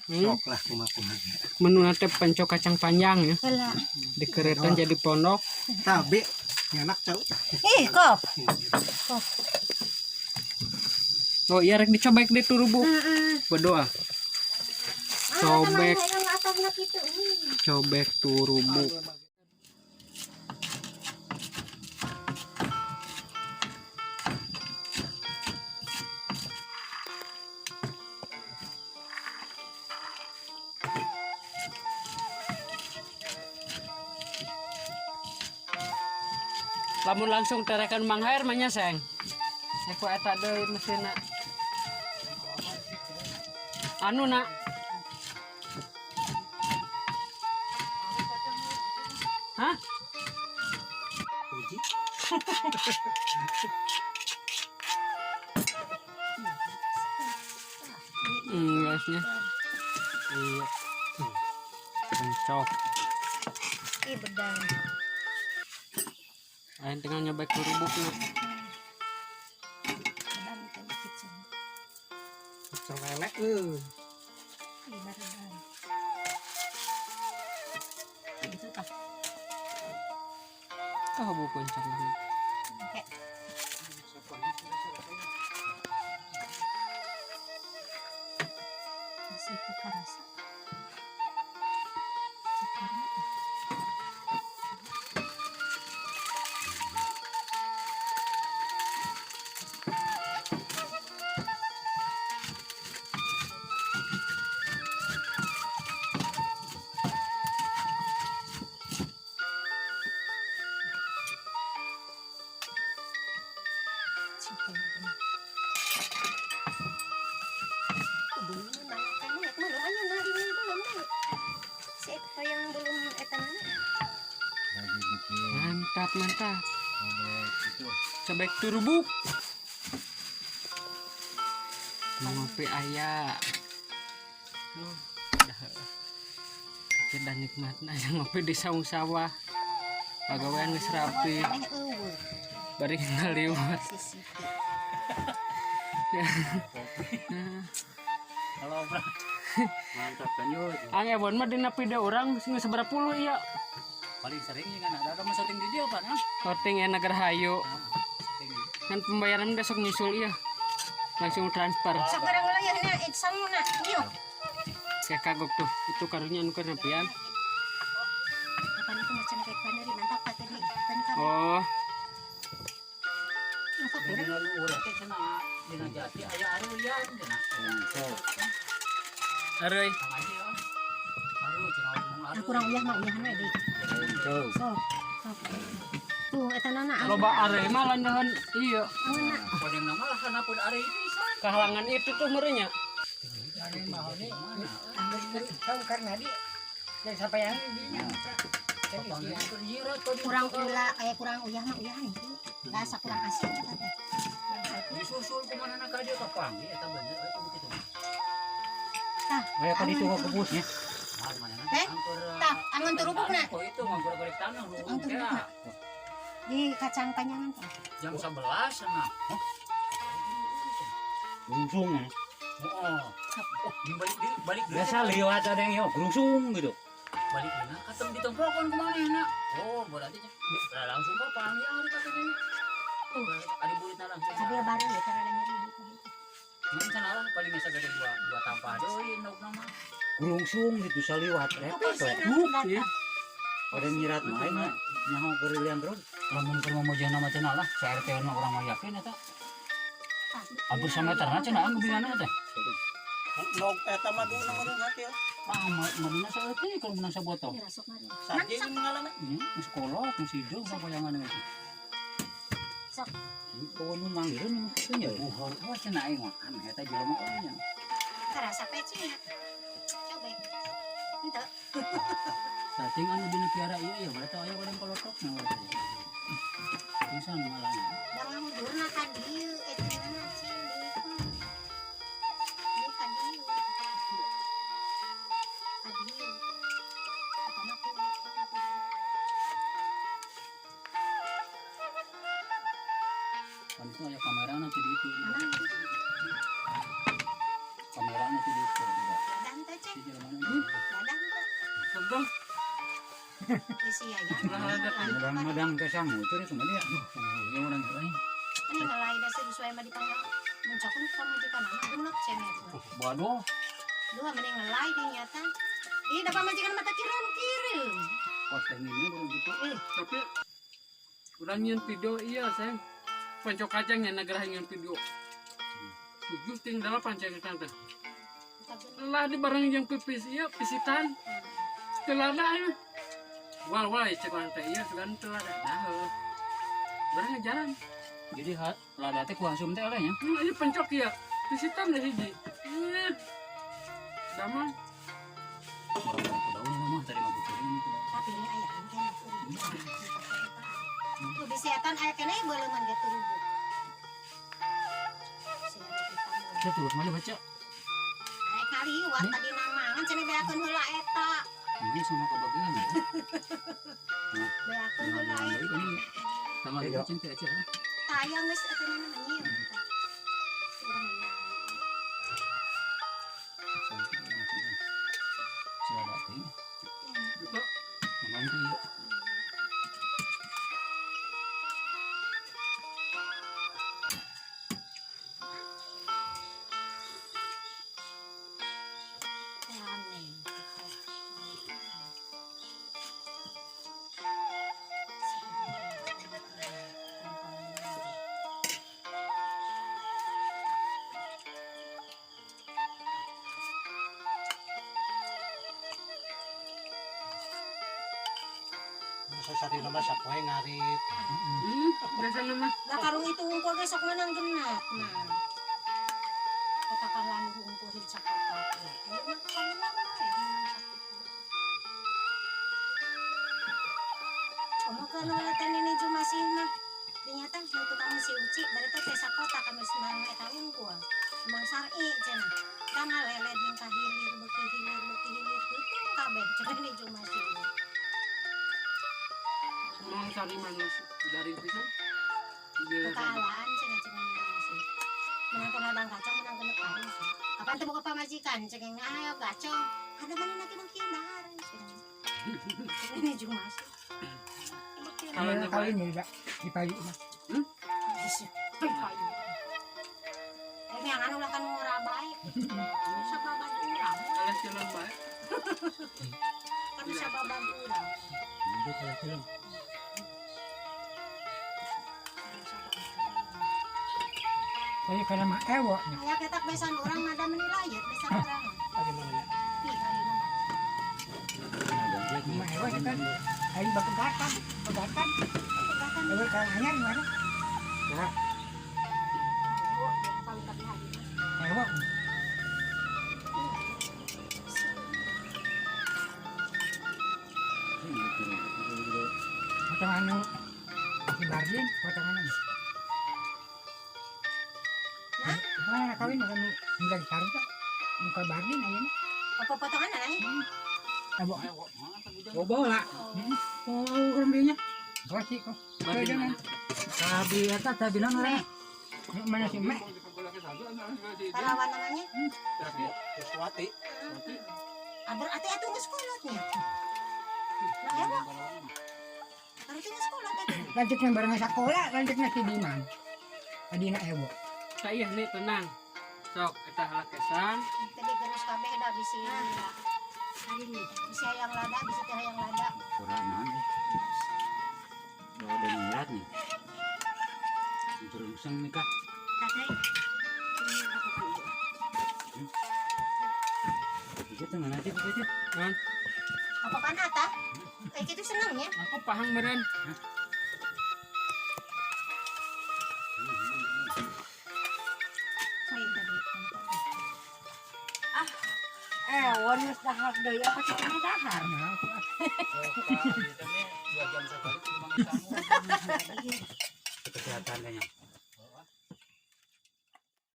Sok lah kumaha. Menu nate penco kacang panjang ya. Heula. Dikeretan jadi pondok. Tabe enak cau. Kop. Oh iya rek dicobek deh tuh rubuk. Heeh. Berdoa. Cobek, Atapna kitu. cobek tuh rubuk. Lamun langsung terekan Mang Hair mah seng. Aku eta deui mesinna. Anu nak. Hah? Puji. Gasnya. Iya. Pencok. Ih bedang. Ayo tinggal nyobek ke rubuknya. Bedang itu kecil. Cau lele. Ih bedang. Gitu tah. Oh bukan cakap. Kayak situ karasa. Cikarna. Mantap mantap. Cobek tuh rubuk. Mau ngopi ayah. Kita nikmatna ngopi di saung sawah. Pagawean geus rapi. Bari ngaliwat. Halo, Bro. Mantap kan yo. Angebon mah dina video urang geus seberapa puluh ieu. Paling sering kan ada mah syuting video Pak. Shooting ya Nagar Hayu. Kan pembayaran besok nyusul iya. Langsung transfer. Sabarang layahna samuna yuk. Kayak kagok tuh. Itu karunya anu keur nepian. Kapan itu macam kayak paneri mantap tadi kan kamu. Oh, Masa kurang? Dina urang teh cenah dina jati aya aruyan cenah. areuy. Aduh cenah ngomong Ah, kurang uyah mah uyah we deui. So. Tuh eta nana. Loba areuy mah landahan iya. Auna. Kodeng nama lah kana pun ari pisan. Kehalangan itu tuh merenya. Ari mah ni mana? Tahu karena dia dari siapa yang ini Panggil keur nyirat kok Kurang ulah kurang uyah mah uyah nih. Rasa kurang asin eta teh. disusul kumaha na ka dia ka panggil eta bener eta begitu. Tah, Aya ka ditu ka bosnya. tah angon turubukna Kok itu nganggur goreng tanah lu. Ang turubukna. Di kacang panjangan teh. Jam 11 sana. Gerungsung ya. Oh. Balik Biasa lewat ada yang yuk gerungsung gitu. balik dina katem ditempelkan kemana ya oh berarti langsung ka panggil hari katanya ari buritna langsung Sadia baru ya cara ada nyeri di. mungkin salah paling bisa gede dua tampah deui endog nama Gerungsung gitu saliwat repot we. Ada nyirat main mah nyaho kerilian terus. lamun keur momojan nama cenah lah CRT na urang mah yakin eta hampir sameterna cenah anu bingana teh log eta mah dulu nomor hati ya. madina saeutik kalau menang saboto Rasuk mari. Saja yang mengalami. geus kolot geus hidung sapoyangan itu Sok. Kau nu manggireun nu kitu nya. oh cenah aing mah an eta jelema euy nya Karasa pecinya. Coba. Ente. sating anu dina kiara ieu ya berarti aya urang kolotokna bisa ngalang Dalam mudurna ka dieu eta mana cing dieu. Dieu ka dieu. Ka dieu. Apa mah tuh? kan itu aya kamerana teh di itu Mana itu? kamerana teh di itu Dan teh cek. Gedong. Isi ya. Madang-madang ke sangu itu cuma dia. Yang orang lain. Ini ngelai dasar sesuai sama dipanggil. Mencokun kamu di kanan. Dunok cengeng. Waduh. Dua mending ngelai di nyata. Ih, dapat majikan mata kirim. Kos ini belum gitu. Tapi udah nyian video iya sayang. Pancok kacang yang negara nyian video. 7 ting 8 cek tante. Lah di barang yang pipis iya pisitan. Telada ya. Wal cek lantai iya sugan telada. Nah. Barang jalan. Jadi lada teh kuah sum teh oleh nya. Ini pencok ya. Pisitan deh hiji. Damang. Daunnya mah tadi mah puterin itu. Tapi ini ayah kan. Lu bisiatan ayah kene boleh man gitu rubuk. Saya turut malah baca. Ayah kali wat tadi namangan cenah beakeun heula eta. Ini sama kebagian ya. Beakeun heula eta. Ini tanggal 5 cinta aja. Tayang geus eta namanya nyium. Siapa teh? Gitu. Mampu ya. Sasari nama sapoe ngarit. Biasa nama. Da karung itu ungkul ge sok meunang genep. Nah. Kotakan lalu ungkul di cakotak. Kalau latan ini cuma sih mah ternyata untuk kamu si uci berarti desa kota kami semang eta ungkul semang sari cenah karena lele dintah hilir beki hilir tutung kabeh cuma ini cuma sih Mau cari manusia dari pisan. kekalaan cenah ini masih menang kena bang kacang menang kena paru kapan teu buka pamajikan cenah ayo gacong ada mana lagi mangkindar cenah ini cuma sih Kalau kali ini enggak di payu mah. Ini yang anu lah kan murah baik. Bisa babad urang. Kalian jalan baik. Kan bisa babad urang. Itu kalau film. Jadi karena mah ewoknya. Ya ketak besan orang ada menilai ya besan orang. Bagaimana ya? Ih, kali mana? Mah ewok itu kan. Ayo pegatan. Pegatan. Ewok kan hanya di mana? Oh, kalau tak lagi. Ewok. Potongan anu di Bardin, potongan anu. Nah, mana kawin kan udah ditarik kok. Muka Bardin aja nih. apa potongan lah ya? Ewok. Oh bola. Oh kerembinya. Gua sih kok. Bardin mana? Sabi eta sabi nang Mek, Mana sih Mek? karawan namanya. Sesuati. Berarti itu nggak sekolahnya. Nah, ya, Pak. Berarti nggak sekolah tadi. Lanjut yang bareng sekolah, lanjutnya si Diman. Adina ewok. Saya nih tenang. Sok kita halakesan. Tadi terus kabeh dah bisi. Hari ini bisi yang lada, bisi teh yang lada. Kurang nanti. Kalau ada nyirat nih. Berungseng nikah. Kakek. Ini apa dulu? Itu tenang aja begitu. Kan? Apa kan Ata? Kayak gitu seneng ya? Aku paham meren. Ewon wis dahar deui apa sih ini dahar? Kesehatan kayaknya.